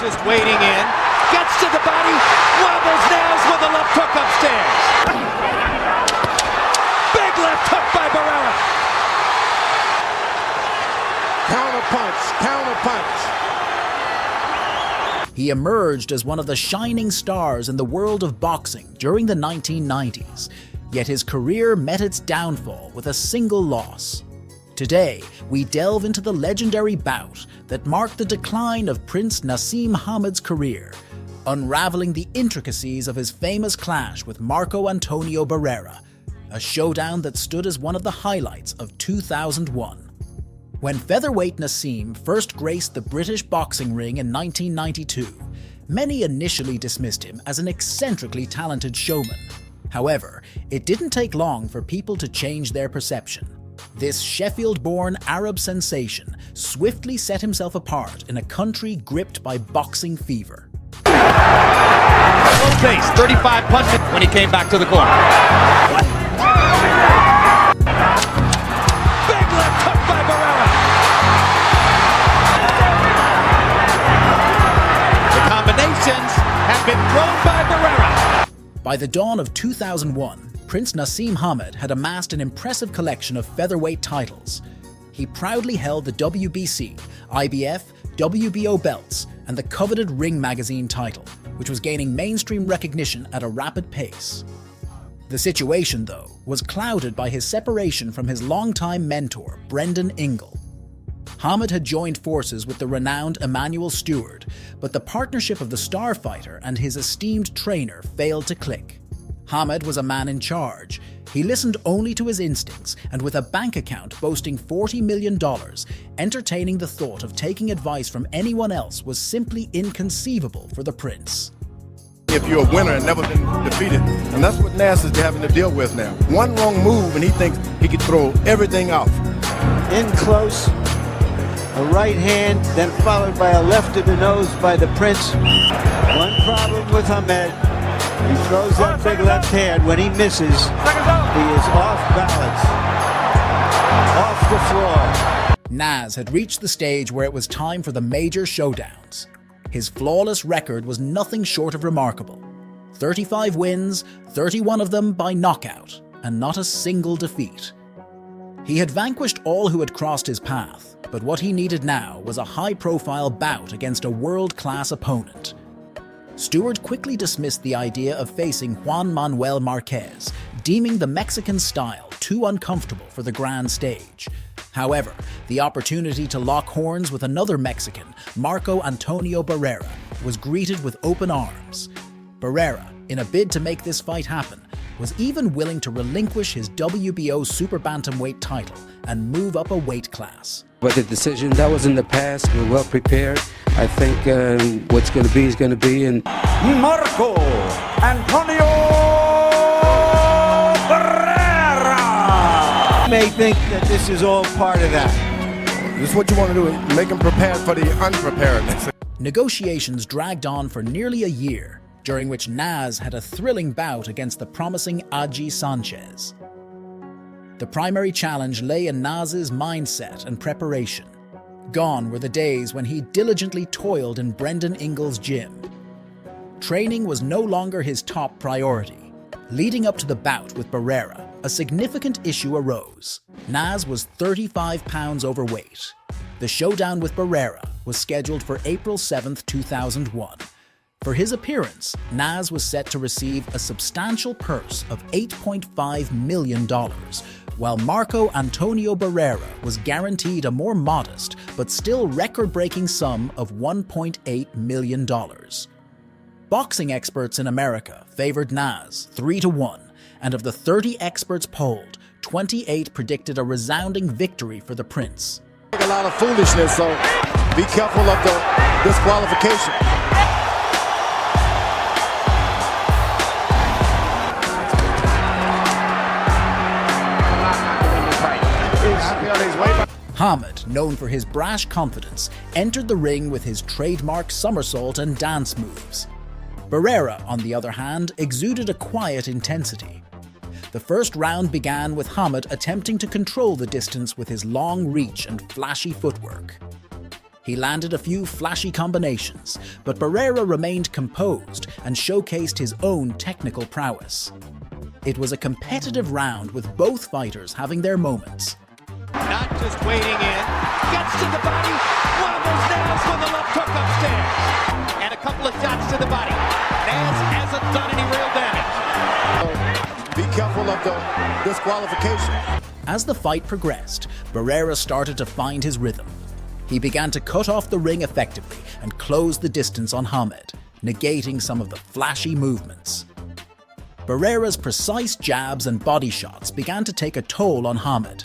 just wading in, gets to the body, wobbles Naz with a left hook upstairs. Big left hook by Barrera. Counter punch. He emerged as one of the shining stars in the world of boxing during the 1990s, yet his career met its downfall with a single loss. Today, we delve into the legendary bout that marked the decline of Prince Naseem Hamed's career, unraveling the intricacies of his famous clash with Marco Antonio Barrera, a showdown that stood as one of the highlights of 2001. When featherweight Naseem first graced the British boxing ring in 1992, many initially dismissed him as an eccentrically talented showman. However, it didn't take long for people to change their perception. This Sheffield-born Arab sensation swiftly set himself apart in a country gripped by boxing fever. Slow pace, 35 punches when he came back to the corner. Big left hook by Barrera. The combinations have been thrown by Barrera. By the dawn of 2001, Prince Naseem Hamed had amassed an impressive collection of featherweight titles. He proudly held the WBC, IBF, WBO belts, and the coveted Ring magazine title, which was gaining mainstream recognition at a rapid pace. The situation, though, was clouded by his separation from his longtime mentor, Brendan Ingle. Hamed had joined forces with the renowned Emmanuel Stewart, but the partnership of the star fighter and his esteemed trainer failed to click. Hamed was a man in charge. He listened only to his instincts, and with a bank account boasting $40 million, entertaining the thought of taking advice from anyone else was simply inconceivable for the prince. If you're a winner and never been defeated, and that's what Nas is having to deal with now. One wrong move and he thinks he could throw everything off. In close, a right hand, then followed by a left to the nose by the prince. One problem with Hamed. He throws that big left hand. When he misses, he is off balance, off the floor. Nas had reached the stage where it was time for the major showdowns. His flawless record was nothing short of remarkable. 35 wins, 31 of them by knockout, and not a single defeat. He had vanquished all who had crossed his path, but what he needed now was a high-profile bout against a world-class opponent. Stewart quickly dismissed the idea of facing Juan Manuel Marquez, deeming the Mexican style too uncomfortable for the grand stage. However, the opportunity to lock horns with another Mexican, Marco Antonio Barrera, was greeted with open arms. Barrera, in a bid to make this fight happen, was even willing to relinquish his WBO super bantamweight title and move up a weight class. But the decision, that was in the past. We're well prepared. I think what's going to be is going to be. And Marco Antonio Barrera. You may think that this is all part of that. This is what you want to do, make them prepared for the unpreparedness. Negotiations dragged on for nearly a year, during which Nas had a thrilling bout against the promising Aji Sanchez. The primary challenge lay in Nas's mindset and preparation. Gone were the days when he diligently toiled in Brendan Ingle's gym. Training was no longer his top priority. Leading up to the bout with Barrera, a significant issue arose. Nas was 35 pounds overweight. The showdown with Barrera was scheduled for April 7, 2001. For his appearance, Nas was set to receive a substantial purse of $8.5 million, while Marco Antonio Barrera was guaranteed a more modest but still record-breaking sum of $1.8 million. Boxing experts in America favored Nas 3-1, and of the 30 experts polled, 28 predicted a resounding victory for the prince. A lot of foolishness, so be careful of the disqualification. Hamed, known for his brash confidence, entered the ring with his trademark somersault and dance moves. Barrera, on the other hand, exuded a quiet intensity. The first round began with Hamed attempting to control the distance with his long reach and flashy footwork. He landed a few flashy combinations, but Barrera remained composed and showcased his own technical prowess. It was a competitive round with both fighters having their moments. Not just waiting in, gets to the body, wobbles Naz with a left hook upstairs. And a couple of shots to the body. Naz hasn't done any real damage. Be careful of the disqualification. As the fight progressed, Barrera started to find his rhythm. He began to cut off the ring effectively and close the distance on Hamed, negating some of the flashy movements. Barrera's precise jabs and body shots began to take a toll on Hamed.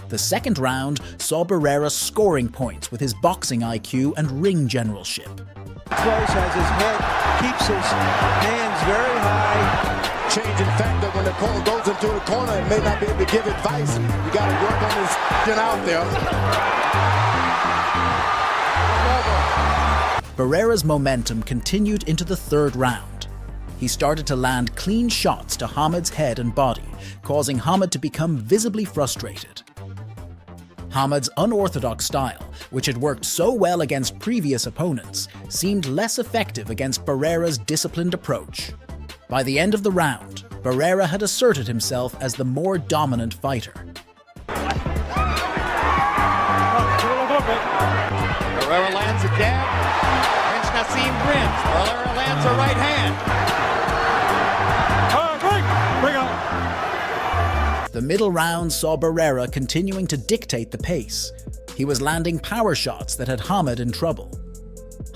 The second round saw Barrera scoring points with his boxing IQ and ring generalship. Close, has his head, keeps his hands very high. Changing factor when the corner goes into the corner and may not be able to give advice. You got to work on his out there. Barrera's momentum continued into the third round. He started to land clean shots to Hamed's head and body, causing Hamed to become visibly frustrated. Hamed's unorthodox style, which had worked so well against previous opponents, seemed less effective against Barrera's disciplined approach. By the end of the round, Barrera had asserted himself as the more dominant fighter. Barrera lands a jab. Prince Naseem grins. Barrera lands a right hand. The middle round saw Barrera continuing to dictate the pace. He was landing power shots that had Hamed in trouble.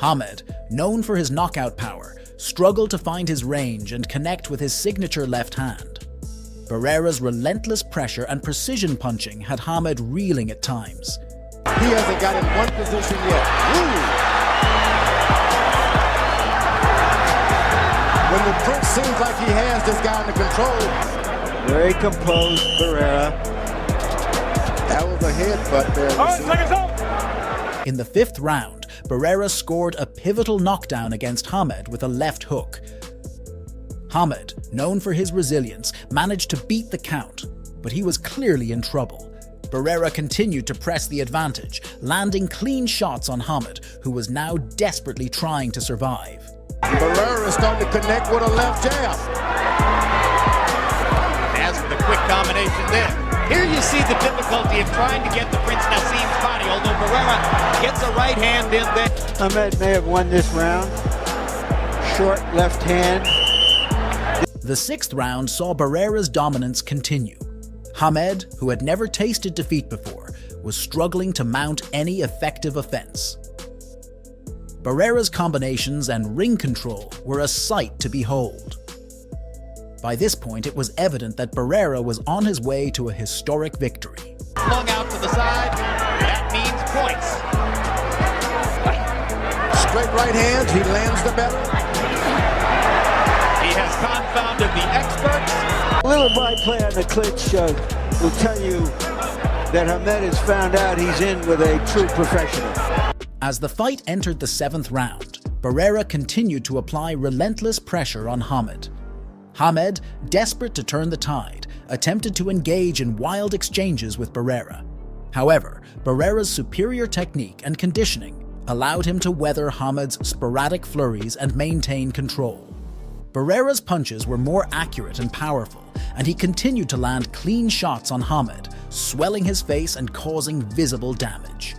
Hamed, known for his knockout power, struggled to find his range and connect with his signature left hand. Barrera's relentless pressure and precision punching had Hamed reeling at times. He hasn't got in one position yet. When the Prince seems like he has this guy under control. Very composed, Barrera. That was a headbutt there. In the fifth round, Barrera scored a pivotal knockdown against Hamed with a left hook. Hamed, known for his resilience, managed to beat the count, but he was clearly in trouble. Barrera continued to press the advantage, landing clean shots on Hamed, who was now desperately trying to survive. Barrera is starting to connect with a left jab. As with a quick combination there. Here you see the difficulty of trying to get to Prince Naseem's body, although Barrera gets a right hand in there. Hamed may have won this round. Short left hand. The sixth round saw Barrera's dominance continue. Hamed, who had never tasted defeat before, was struggling to mount any effective offense. Barrera's combinations and ring control were a sight to behold. By this point, it was evident that Barrera was on his way to a historic victory. Flung out to the side, that means points. Straight right hand, he lands the better. He has confounded the experts. A little byplay on the clinch will tell you that Hamed has found out he's in with a true professional. As the fight entered the seventh round, Barrera continued to apply relentless pressure on Hamed. Hamed, desperate to turn the tide, attempted to engage in wild exchanges with Barrera. However, Barrera's superior technique and conditioning allowed him to weather Hamed's sporadic flurries and maintain control. Barrera's punches were more accurate and powerful, and he continued to land clean shots on Hamed, swelling his face and causing visible damage.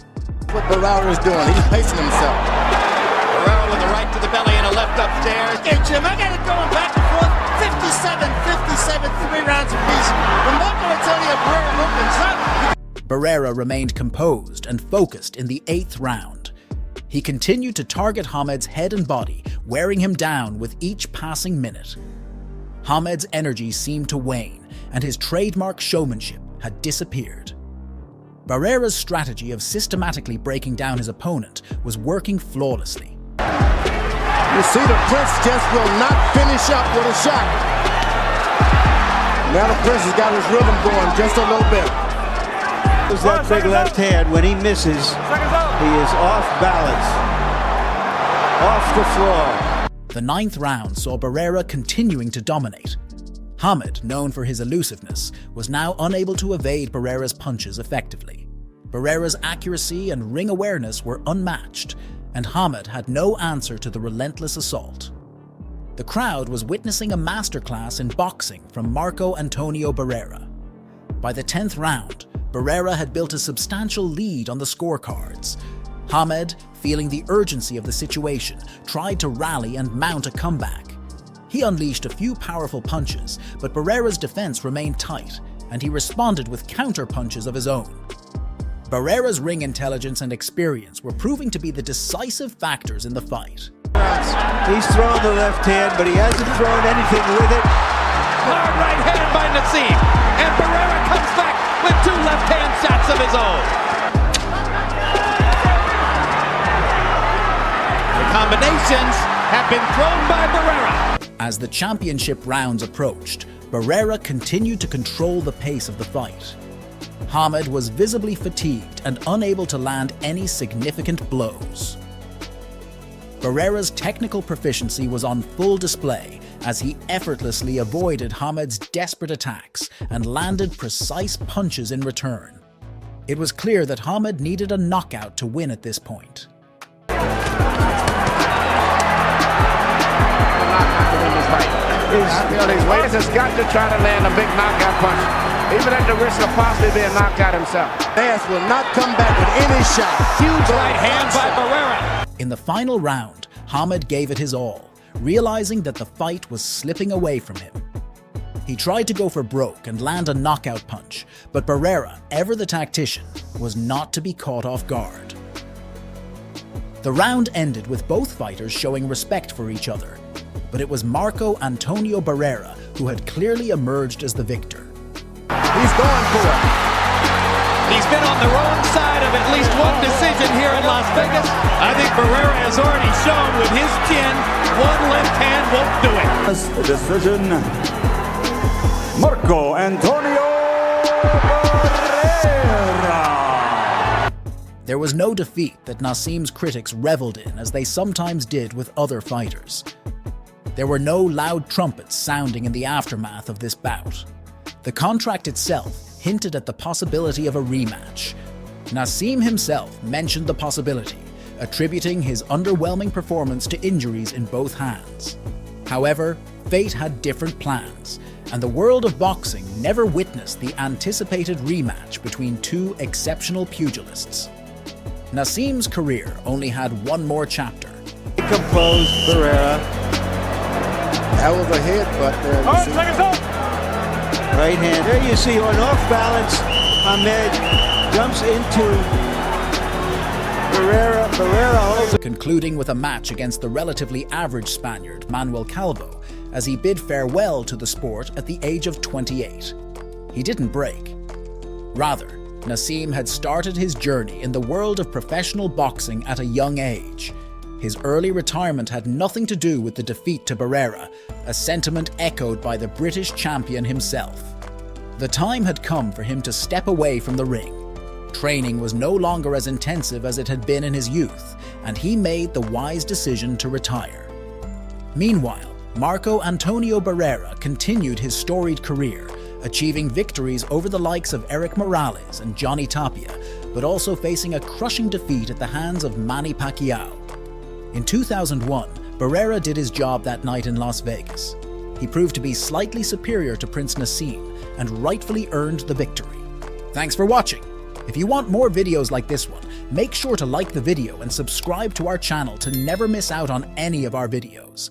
What Barrera is doing, he's placing himself. Barrera with a right to the belly and a left upstairs. Hey Jim, I got it going back and forth. 57, 3 rounds apiece. When Marco Antonio Barrera looked inside. Barrera remained composed and focused in the eighth round. He continued to target Hamed's head and body, wearing him down with each passing minute. Hamed's energy seemed to wane, and his trademark showmanship had disappeared. Barrera's strategy of systematically breaking down his opponent was working flawlessly. You see the Prince just will not finish up with a shot. Now the Prince has got his rhythm going just a little bit. That big left hand, when he misses, he is off balance, off the floor. The ninth round saw Barrera continuing to dominate. Hamed, known for his elusiveness, was now unable to evade Barrera's punches effectively. Barrera's accuracy and ring awareness were unmatched, and Hamed had no answer to the relentless assault. The crowd was witnessing a masterclass in boxing from Marco Antonio Barrera. By the 10th round, Barrera had built a substantial lead on the scorecards. Hamed, feeling the urgency of the situation, tried to rally and mount a comeback. He unleashed a few powerful punches, but Barrera's defense remained tight, and he responded with counter-punches of his own. Barrera's ring intelligence and experience were proving to be the decisive factors in the fight. He's thrown the left hand, but he hasn't thrown anything with it. Hard right hand by Naseem, and Barrera comes back with 2 left-hand shots of his own. The combinations have been thrown by Barrera. As the championship rounds approached, Barrera continued to control the pace of the fight. Hamed was visibly fatigued and unable to land any significant blows. Barrera's technical proficiency was on full display as he effortlessly avoided Hamed's desperate attacks and landed precise punches in return. It was clear that Hamed needed a knockout to win at this point. I feel his weight has got to try to land a big knockout punch, even at the risk of possibly being knocked out himself. Nas will not come back with any shot. Huge right hand by Barrera. In the final round, Hamed gave it his all, realizing that the fight was slipping away from him. He tried to go for broke and land a knockout punch, but Barrera, ever the tactician, was not to be caught off guard. The round ended with both fighters showing respect for each other, but it was Marco Antonio Barrera who had clearly emerged as the victor. He's going for it. He's been on the wrong side of at least one decision here in Las Vegas. I think Barrera has already shown with his chin, one left hand won't do it. A decision. Marco Antonio Barrera. There was no defeat that Naseem's critics reveled in as they sometimes did with other fighters. There were no loud trumpets sounding in the aftermath of this bout. The contract itself hinted at the possibility of a rematch. Naseem himself mentioned the possibility, attributing his underwhelming performance to injuries in both hands. However, fate had different plans, and the world of boxing never witnessed the anticipated rematch between 2 exceptional pugilists. Naseem's career only had one more chapter. Composed Barrera. That was a headbutt there. Right hand. There you see on off balance, Hamed jumps into Barrera. Barrera holds. Concluding with a match against the relatively average Spaniard, Manuel Calvo, as he bid farewell to the sport at the age of 28. He didn't break. Rather, Naseem had started his journey in the world of professional boxing at a young age. His early retirement had nothing to do with the defeat to Barrera, a sentiment echoed by the British champion himself. The time had come for him to step away from the ring. Training was no longer as intensive as it had been in his youth, and he made the wise decision to retire. Meanwhile, Marco Antonio Barrera continued his storied career, achieving victories over the likes of Eric Morales and Johnny Tapia, but also facing a crushing defeat at the hands of Manny Pacquiao. In 2001, Barrera did his job that night in Las Vegas. He proved to be slightly superior to Prince Naseem and rightfully earned the victory. Thanks for watching. If you want more videos like this one, make sure to like the video and subscribe to our channel to never miss out on any of our videos.